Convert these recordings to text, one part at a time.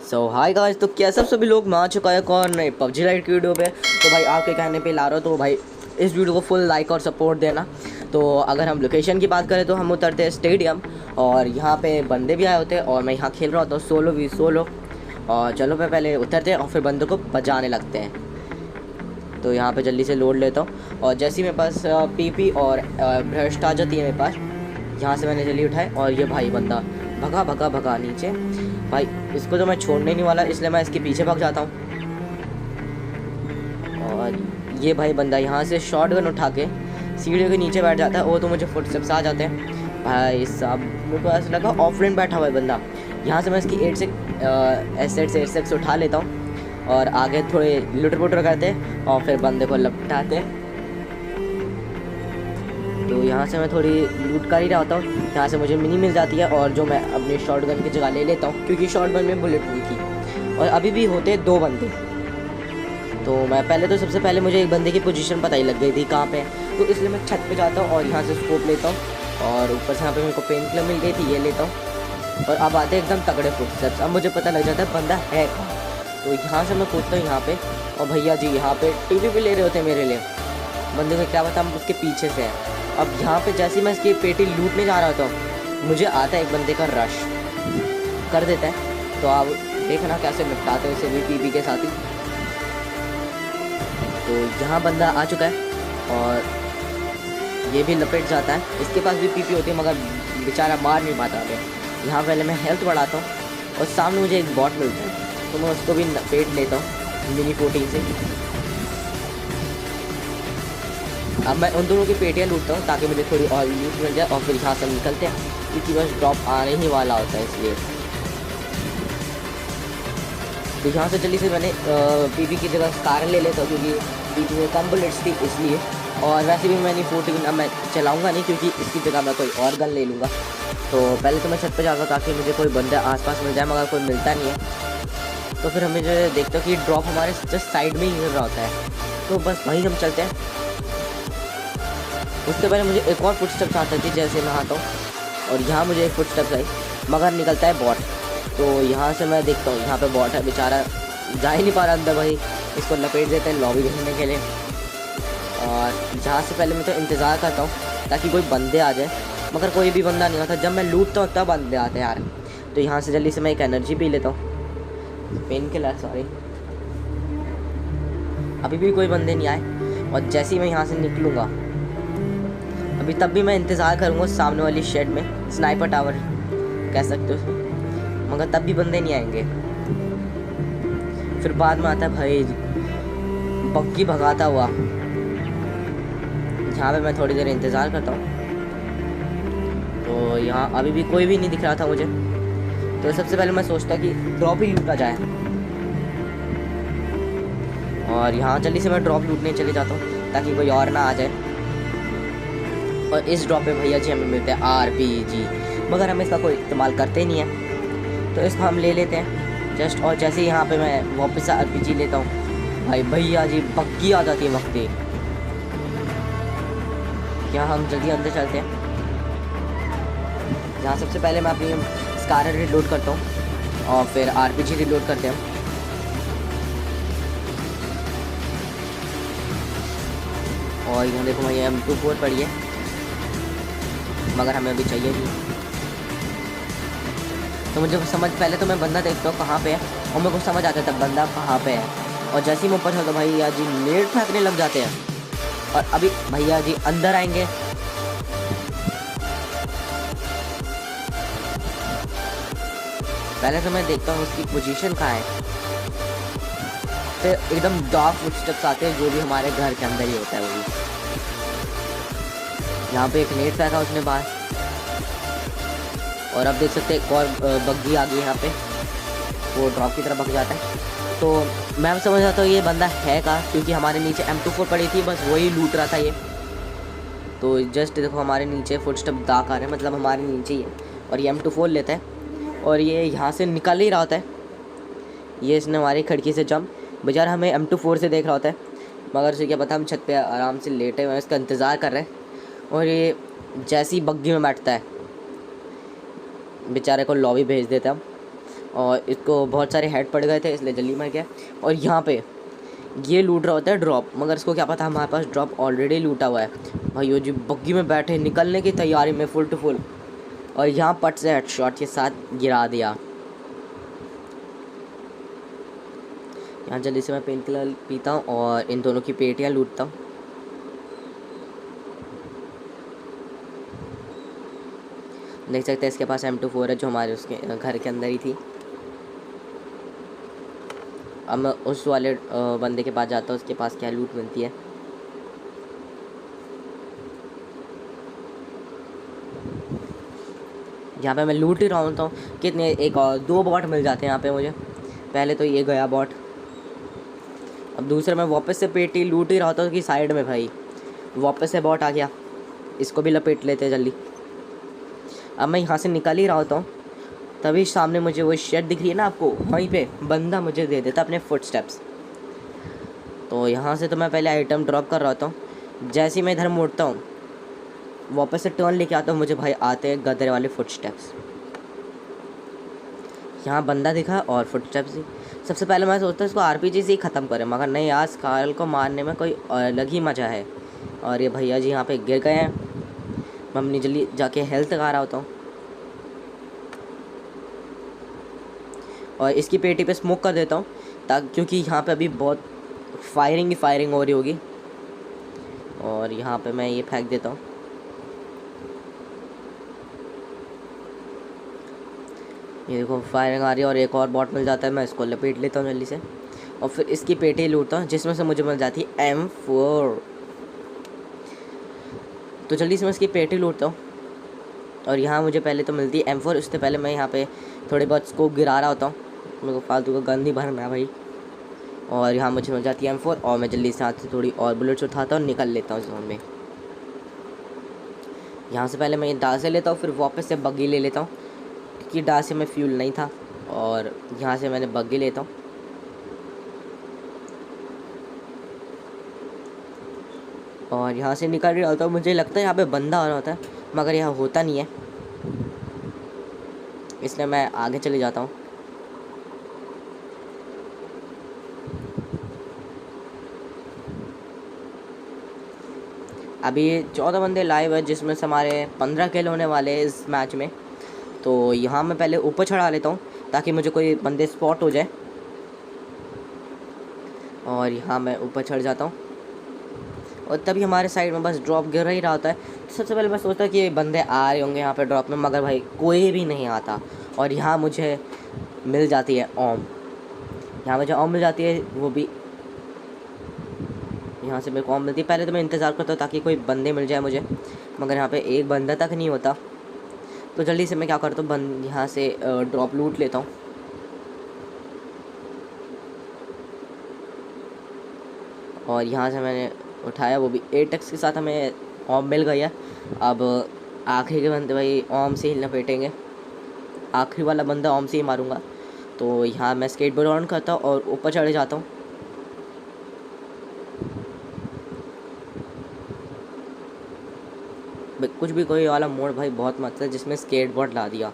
सो hi guys, तो क्या सब सभी लोग मैं आ चुका है कौन नए पबजी लाइट की वीडियो पे। तो भाई आपके कहने पे ला रहा हूँ, तो भाई इस वीडियो को फुल लाइक और सपोर्ट देना। तो अगर हम लोकेशन की बात करें तो हम उतरते हैं स्टेडियम, और यहाँ पे बंदे भी आए होते हैं और मैं यहाँ खेल रहा होता हूँ सोलो वी सोलो। और चलो मैं पहले उतरते हैं और फिर बंदों को बजाने लगते हैं। तो यहाँ पे जल्दी से लोड लेता हूँ, और जैसे ही मेरे पास पीपी और भ्रष्ट आ जाती है मेरे पास, यहाँ से मैंने जल्दी उठाए और ये भाई बंदा भगा भगा भगा नीचे। भाई इसको तो मैं छोड़ने नहीं वाला, इसलिए मैं इसके पीछे भाग जाता हूँ। और ये भाई बंदा यहाँ से शॉटगन उठा के सीढ़ियों के नीचे बैठ जाता है, वो तो मुझे फुटस्टेप्स आ जाते हैं। भाई साहब मेरे को ऐसा लगा ऑफलाइन बैठा हुआ है बंदा। यहाँ से मैं इसकी एसेट्स उठा लेता हूँ और आगे थोड़े लुटर पुटर करते और फिर बंदे को लपटाते। तो यहाँ से मैं थोड़ी लूट कर ही रहा होता हूँ। यहाँ से मुझे मिनी मिल जाती है और जो मैं अपनी शॉटगन की जगह ले लेता हूँ, क्योंकि शॉटगन में बुलेट हुई थी और अभी भी होते 2 बंदे। तो मैं पहले तो सबसे पहले मुझे एक बंदे की पोजीशन पता ही लग गई थी कहाँ पे है, तो इसलिए मैं छत पे जाता हूँ और यहाँ से स्कोप लेता हूँ। और ऊपर से यहाँ पे मेरे को पेन किलर मिल गई थी, ये लेता हूँ। और अब आते एकदम तगड़े फुटस्टेप्स, अब मुझे पता लग जाता है बंदा है कहाँ। तो यहाँ से मैं कूदता हूँ यहाँ पे, और भैया जी यहाँ पे टीवी भी ले रहे होते हैं मेरे लिए। बंदे को क्या पता हम उसके पीछे से हैं। अब यहाँ पे जैसे ही मैं इसकी पेटी लूटने जा रहा था, मुझे आता है एक बंदे का रश कर देता है। तो आप देखना कैसे निपटाते हैं इसे भी पीपी के साथ ही। तो यहाँ बंदा आ चुका है और ये भी लपेट जाता है, इसके पास भी पीपी होती है मगर बेचारा मार नहीं पाता है। यहाँ पहले मैं हेल्थ बढ़ाता हूँ और सामने मुझे एक बॉट मिलता है, तो मैं उसको भी लपेट लेता हूँ मिनी 14 से। अब मैं उन दोनों की पेटियाँ लूटता हूँ ताकि मुझे थोड़ी और लूट मिल जाए, और फिर यहाँ से निकलते हैं क्योंकि बस ड्रॉप आने ही वाला होता है इसलिए। तो यहाँ से जल्दी से मैंने पीपी की जगह स्कार ले लेता हूँ, क्योंकि पीपी में कम बुलेट्स थी इसलिए। और वैसे भी मैंने 14 अब मैं चलाऊँगा नहीं, क्योंकि इसकी जगह मैं कोई और गन ले लूँगा। तो पहले तो मैं छत पर जाता ताकि मुझे कोई बंदा आसपास मिल जाए, मगर कोई मिलता नहीं है। तो फिर हमें जो देखते हो कि ड्रॉप हमारे जस्ट साइड में ही गिर रहा होता है, तो बस वहीं हम चलते हैं। उससे पहले मुझे एक और फुटस्टेप्स आता थी जैसे मैं आता हूँ, और यहाँ मुझे एक फुटस्टेप्स आई मगर निकलता है बॉट। तो यहाँ से मैं देखता हूँ यहाँ पे बॉट है, बेचारा जा ही नहीं पा रहा अंदर। भाई इसको लपेट देते हैं लॉबी भेजने के लिए, और जहाँ से पहले मैं तो इंतज़ार करता हूँ ताकि कोई बंदे आ जाए, मगर कोई भी बंदा नहीं आता। जब मैं लूटता हूँ तब बंदे आते हैं यार। तो यहाँ से जल्दी से मैं एक एनर्जी पी लेता हूँ, पेन किलर सॉरी। अभी भी कोई बंदे नहीं आए, और जैसे ही मैं यहाँ से निकलूँगा अभी तब भी मैं इंतज़ार करूँगा सामने वाली शेड में, स्नाइपर टावर कह सकते हो, मगर तब भी बंदे नहीं आएंगे। फिर बाद में आता है भाई बग्गी भगाता हुआ। यहाँ पे मैं थोड़ी देर इंतज़ार करता हूँ, तो यहाँ अभी भी कोई भी नहीं दिख रहा था मुझे। तो सबसे पहले मैं सोचता कि ड्रॉप ही लूटा जाए, और यहाँ जल्दी से मैं ड्रॉप लूटने चले जाता हूँ ताकि कोई और ना आ जाए। और इस ड्रॉप पे भैया जी हमें मिलते हैं RPG, मगर हम इसका कोई इस्तेमाल करते ही नहीं है, तो इसको हम ले लेते हैं जस्ट। और जैसे ही यहाँ पे मैं वापस से RPG लेता हूँ, भाई भैया जी बग्गी आ जाती है वक्त। यहाँ हम जल्दी अंदर चलते हैं। यहाँ सबसे पहले मैं अपनी स्कार रिलोड करता हूँ और फिर RPG रिलोड करते हैं। और यहाँ देखो मैं M24 पड़ी है, मगर हमें अभी चाहिए नहीं। तो मुझे समझ पहले तो मैं बंदा देखता हूँ कहाँ पे है, और मेरे को समझ आता है तब बंदा कहाँ पे है। और जैसे ही मैं ऊपर चलता हूँ भैया जी नेट फेंकने लग जाते हैं, और अभी भैया जी अंदर आएंगे। पहले तो मैं देखता हूँ उसकी पोजीशन कहाँ है, फिर एकदम डार्क फुटस्टेप्स आते हैं जो भी हमारे घर के अंदर ही होता है वही। यहाँ पे एक नेट फेंका उसने बाहर, और अब देख सकते हैं एक और बग्गी आ गई यहाँ पे, वो ड्रॉप की तरफ भाग जाता है। तो मैं समझ रहा था ये बंदा है का, क्योंकि हमारे नीचे M24 पड़ी थी, बस वही लूट रहा था ये। तो जस्ट देखो हमारे नीचे फुटस्टेप दाग आ रहे हैं, मतलब हमारे नीचे ही है, और ये M24 लेता है और ये यहाँ से निकल ही रहा होता है। ये इसने हमारी खिड़की से जंप, बेचारा हमें M24 से देख रहा होता है, मगर उसे क्या पता हम छत पे आराम से लेटे हुए इसका इंतज़ार कर रहे हैं। और ये जैसी बग्गी में बैठता है बेचारे को लॉबी भेज देता है। और इसको बहुत सारे हेड पड़ गए थे इसलिए जल्दी मर गया। और यहाँ पे ये लूट रहा होता है ड्रॉप, मगर इसको क्या पता हमारे पास ड्रॉप ऑलरेडी लूटा हुआ है। भाई यो जी बग्गी में बैठे निकलने की तैयारी में फुल टू फुल, और यहाँ पट से हेडशॉट के साथ गिरा दिया। यहाँ जल्दी से मैं पेन किलर पीता हूँ और इन दोनों की पेटियाँ लूटता हूँ। देख सकते हैं इसके पास M24 है जो हमारे उसके घर के अंदर ही थी। अब मैं उस वाले बंदे के पास जाता हूँ, उसके पास क्या लूट मिलती है। यहाँ पे मैं लूट ही रहा हूँ कितने एक और 2 बॉट मिल जाते हैं यहाँ पे मुझे। पहले तो ये गया बॉट, अब दूसरे में वापस से पेटी लूट ही रहा था कि साइड में भाई वापस से बॉट आ गया, इसको भी लपेट लेते हैं जल्दी। अब मैं यहाँ से निकल ही रहा होता हूँ, तभी सामने मुझे वो शेड दिख रही है ना आपको, वहीं पे बंदा मुझे दे देता अपने फुटस्टेप्स। तो यहाँ से तो मैं पहले आइटम ड्रॉप कर रहा होता हूँ। जैसे ही मैं इधर मुड़ता हूँ वापस से टर्न लेके आता हूँ, मुझे भाई आते हैं गदरे वाले फुटस्टेप्स। यहाँ बंदा दिखा और फुटस्टेप्स ही। सबसे पहले मैं सोचता हूँ इसको RPG से ही ख़त्म करें, मगर नहीं यार, स्कारल को मारने में कोई अलग ही मज़ा है। और ये भैया जी यहाँ पे गिर गए हैं, मैं अपनी जल्दी जाके हेल्थ लगा रहा होता हूँ। और इसकी पेटी पे स्मोक कर देता हूँ ताकि, क्योंकि यहाँ पे अभी बहुत फायरिंग ही फायरिंग हो रही होगी। और यहाँ पे मैं ये फेंक देता हूँ। ये देखो फायरिंग आ रही है और एक और बॉट मिल जाता है, मैं इसको लपेट लेता हूँ जल्दी से और फिर इसकी पेटी लूटता हूँ जिसमें से मुझे मिल जाती है M4। तो जल्दी से मैं इसकी पेटी लूटता हूँ और यहाँ मुझे पहले तो मिलती है M4। उससे पहले मैं यहाँ पे थोड़े बहुत स्कोप गिरा रहा होता हूँ, मेरे को फालतू का गन नहीं भरना है भाई। और यहाँ मुझे मिल जाती है M4 और मैं जल्दी से हाथ से थोड़ी और बुलेट्स उठाता हूँ, निकल लेता हूँ जोन में। यहाँ से पहले मैं ये डाल से लेता हूँ, फिर वापस से बग्गी ले लेता हूँ क्योंकि डाल से में फ्यूल नहीं था। और यहाँ से मैंने बग्गी लेता हूँ और यहाँ से निकल रहा होता हूँ। मुझे लगता है यहाँ पे बंदा आ रहा होता है, मगर यहाँ होता नहीं है, इसलिए मैं आगे चले जाता हूँ। अभी 14 बंदे लाइव है जिसमें से हमारे 15 किल होने वाले हैं इस मैच में। तो यहाँ मैं पहले ऊपर चढ़ा लेता हूँ ताकि मुझे कोई बंदे स्पॉट हो जाए। और यहाँ मैं ऊपर चढ़ जाता हूँ और तभी हमारे साइड में बस ड्रॉप गिर ही रहा होता है। तो सबसे पहले मैं सोचता कि बंदे आ रहे होंगे यहाँ पे ड्रॉप में, मगर भाई कोई भी नहीं आता। और यहाँ मुझे मिल जाती है ओम, यहाँ मुझे ओम मिल जाती है, वो भी यहाँ से मेरे को ओम मिलती है। पहले तो मैं इंतज़ार करता हूँ ताकि कोई बंदे मिल जाए मुझे, मगर यहाँ पे एक बंदा तक नहीं होता। तो जल्दी से मैं क्या करता हूँ, यहाँ से ड्रॉप लूट लेता हूँ। और यहाँ से मैंने उठाया, वो भी 8x के साथ हमें ओम मिल गया। अब आखिरी के बंदे भाई ओम से ही लपेटेंगे, आखिरी वाला बंदा ओम से ही मारूंगा। तो यहाँ मैं स्केटबोर्ड ऑन करता हूँ और ऊपर चढ़े जाता हूँ। कुछ भी कोई वाला मोड भाई बहुत मस्त है जिसमें स्केटबोर्ड ला दिया।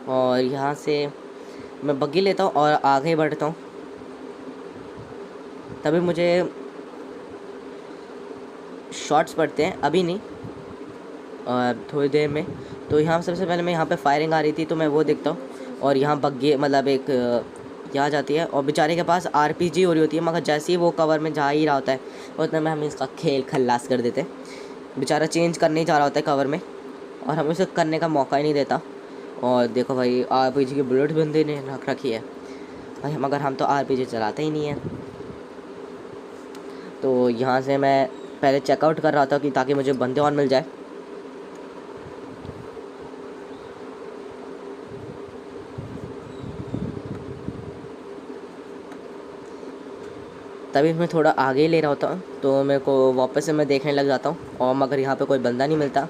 और यहाँ से मैं बग्गी लेता हूँ और आगे बढ़ता हूँ। तभी मुझे शॉट्स पड़ते हैं, अभी नहीं थोड़ी देर में। तो यहाँ सबसे पहले मैं यहाँ पे फायरिंग आ रही थी तो मैं वो देखता हूँ और यहाँ बग्गी मतलब एक यहाँ जाती है और बेचारे के पास RPG हो रही होती है, मगर जैसे ही वो कवर में जा ही रहा होता है उतने में हम इसका खेल खल्लास कर देते हैं। बेचारा चेंज करने ही जा रहा होता है कवर में और हमें उसे करने का मौका ही नहीं देता। और देखो भाई RPG की बुलेट बंदे ने रख रखी है भाई, मगर हम तो RPG चलाते ही नहीं हैं। तो यहाँ से मैं पहले चेकआउट कर रहा था कि ताकि मुझे बंदे और मिल जाए। तभी मैं थोड़ा आगे ही ले रहा होता हूँ तो मेरे को वापस से मैं देखने लग जाता हूँ और मगर यहाँ पे कोई बंदा नहीं मिलता।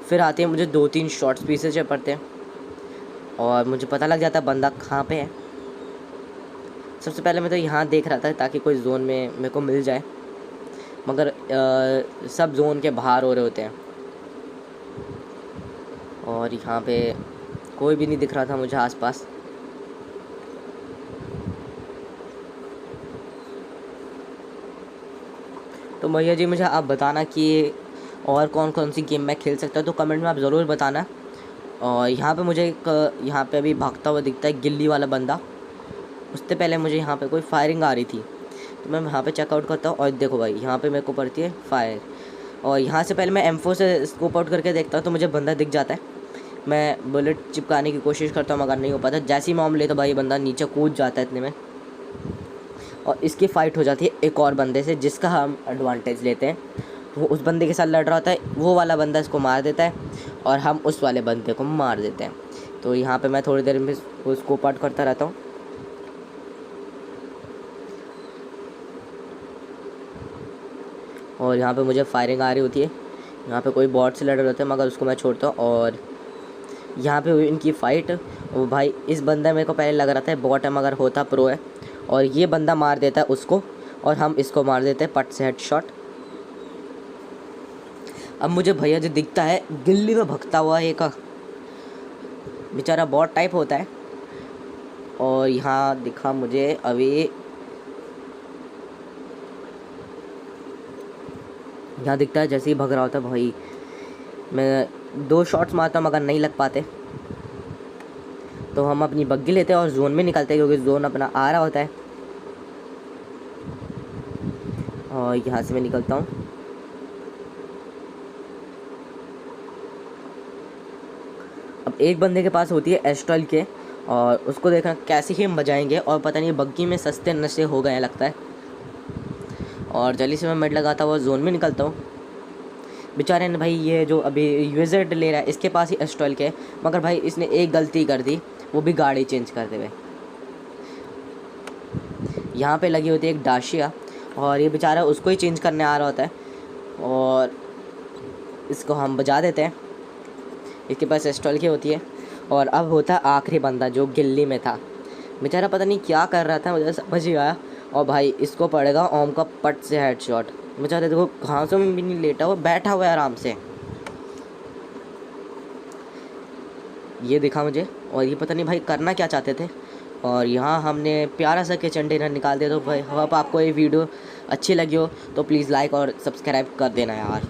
फिर आते हैं मुझे 2-3 शॉर्ट्स पीसेज पड़ते हैं और मुझे पता लग जाता है बंदा कहाँ पे है। सबसे पहले मैं तो यहाँ देख रहा था ताकि कोई जोन में मेरे को मिल जाए, मगर सब जोन के बाहर हो रहे होते हैं। और यहाँ पे कोई भी नहीं दिख रहा था मुझे आसपास। तो भैया जी मुझे आप बताना कि और कौन कौन सी गेम मैं खेल सकता हूँ, तो कमेंट में आप ज़रूर बताना। और यहाँ पे मुझे एक यहाँ पे अभी भागता हुआ दिखता है गिल्ली वाला बंदा। उससे पहले मुझे यहाँ पे कोई फायरिंग आ रही थी, तो मैं यहाँ पे चेकआउट करता हूँ और देखो भाई यहाँ पे मेरे को पड़ती है फायर। और यहाँ से पहले मैं M4 से स्कोप आउट करके देखता हूँ, तो मुझे बंदा दिख जाता है। मैं बुलेट चिपकाने की कोशिश करता हूँ मगर नहीं हो पाता। जैसे ही मॉम ले तो भाई बंदा नीचे कूद जाता है इतने में, और इसकी फ़ाइट हो जाती है एक और बंदे से जिसका हम एडवांटेज लेते हैं। वो उस बंदे के साथ लड़ रहा होता है, वो वाला बंदा इसको मार देता है और हम उस वाले बंदे को मार देते हैं। तो यहाँ पे मैं थोड़ी देर में उसको पार्ट करता रहता हूँ। और यहाँ पे मुझे फायरिंग आ रही होती है। यहाँ पे कोई बॉट से लड़ रहे होते हैं मगर उसको मैं छोड़ता हूँ। और यहाँ पे हुई इनकी फ़ाइट। वो भाई इस बंदा मेरे को पहले लग रहा था बॉट है मगर होता प्रो है, और ये बंदा मार देता है उसको और हम इसको मार देते हैं पट से हेडशॉट। अब मुझे भैया जो दिखता है गिल्ली में भगता हुआ एक बेचारा बॉट टाइप होता है। और यहाँ दिखा मुझे अभी यहाँ दिखता है जैसे ही भग रहा होता है भाई, मैं 2 शॉट्स मारता मगर नहीं लग पाते। तो हम अपनी बग्गी लेते हैं और जोन में निकलते हैं क्योंकि जोन अपना आ रहा होता है। और यहाँ से मैं निकलता हूँ। अब एक बंदे के पास होती है एस्ट्रल के, और उसको देखना कैसे ही हम बजाएंगे। और पता नहीं बग्गी में सस्ते नशे हो गए हैं लगता है। और जल्दी से मैं मेड लगाता हुआ जोन में निकलता हूँ। बेचारे ने भाई ये जो अभी यूजेड ले रहा है इसके पास ही एस्ट्रल के, मगर भाई इसने एक गलती कर दी, वो भी गाड़ी चेंज करते हुए। यहाँ पे लगी होती है एक डाशिया, और ये बेचारा उसको ही चेंज करने आ रहा होता है और इसको हम बजा देते हैं। इसके पास एस्ट्रल की होती है। और अब होता है आखिरी बंदा जो गिल्ली में था। बेचारा पता नहीं क्या कर रहा था, मुझे समझ ही आया। और भाई इसको पड़ेगा ओम का पट से हेडशॉट। बेचारा देखो घासों में भी नहीं लेटा हुआ, बैठा हुआ है आराम से। ये दिखा मुझे, और ये पता नहीं भाई करना क्या चाहते थे। और यहाँ हमने प्यारा सा किचन डिनर निकाल दिया। तो भाई अब आपको ये वीडियो अच्छी लगी हो तो प्लीज़ लाइक और सब्सक्राइब कर देना यार।